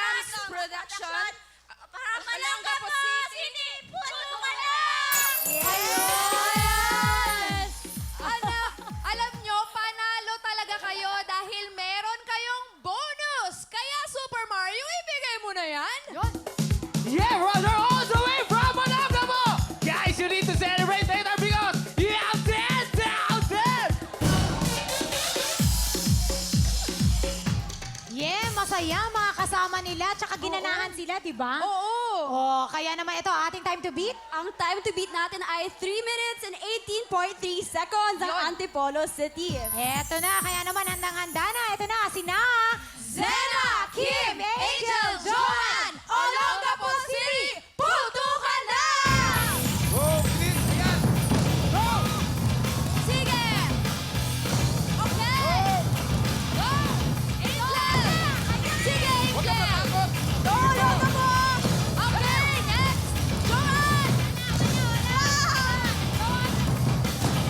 Rams Production. Para Palangga po City. Puto ka lang! Yes! Alam nyo, panalo talaga kayo dahil meron kayong bonus. Kaya Super Mario, ibigay mo na yan. Yeah, brother, all the way from Managamo! Guys, you need to celebrate later because you have 10,000! Yeah, masaya mga kasama nila. Tsaka ginanahan sila, di ba? Oo. Oh, kaya naman ito, ating time to beat. Ang time to beat natin ay 3 minutes and 18.3 seconds ang Yun. Antipolo City. Eto na, kaya naman handang-handa na. Eto na, sina... Zena, Kim, Angel, Joanne, Olongapo City, puto ka na! Oh, please, ayan! Go! Sige! Okay! Go! Angel! Sige, Huwag ka Angel! matakot! Olongapo! Okay, next! Joanne!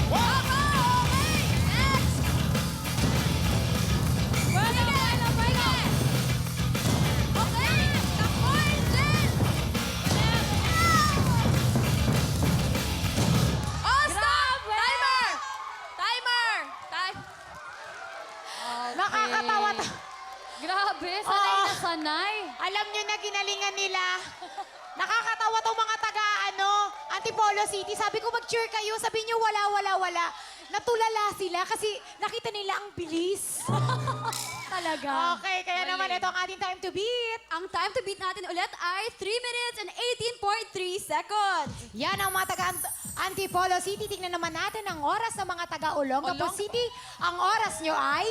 Wow! Okay, next! Sige, sige! Okay, takbo, Angel! Oh, stop! Timer! Timer! Nakakatawa to. Grabe, sanay na sanay. Alam nyo na ginalingan nila. Nakakatawa tong mga Antipolo City. Sabi ko mag-cheer kayo. Sabi nyo wala. Natulala sila kasi nakita nila ang bilis. Talaga. Okay, kaya naman ito ang ating time to beat. Ang time to beat natin ulit ay 3 minutes and 18.3 seconds. Yan ang mga taga-Antipolo City. Tingnan naman natin ang oras ng mga taga-Olongapo Olongapo. City. Ang oras nyo ay...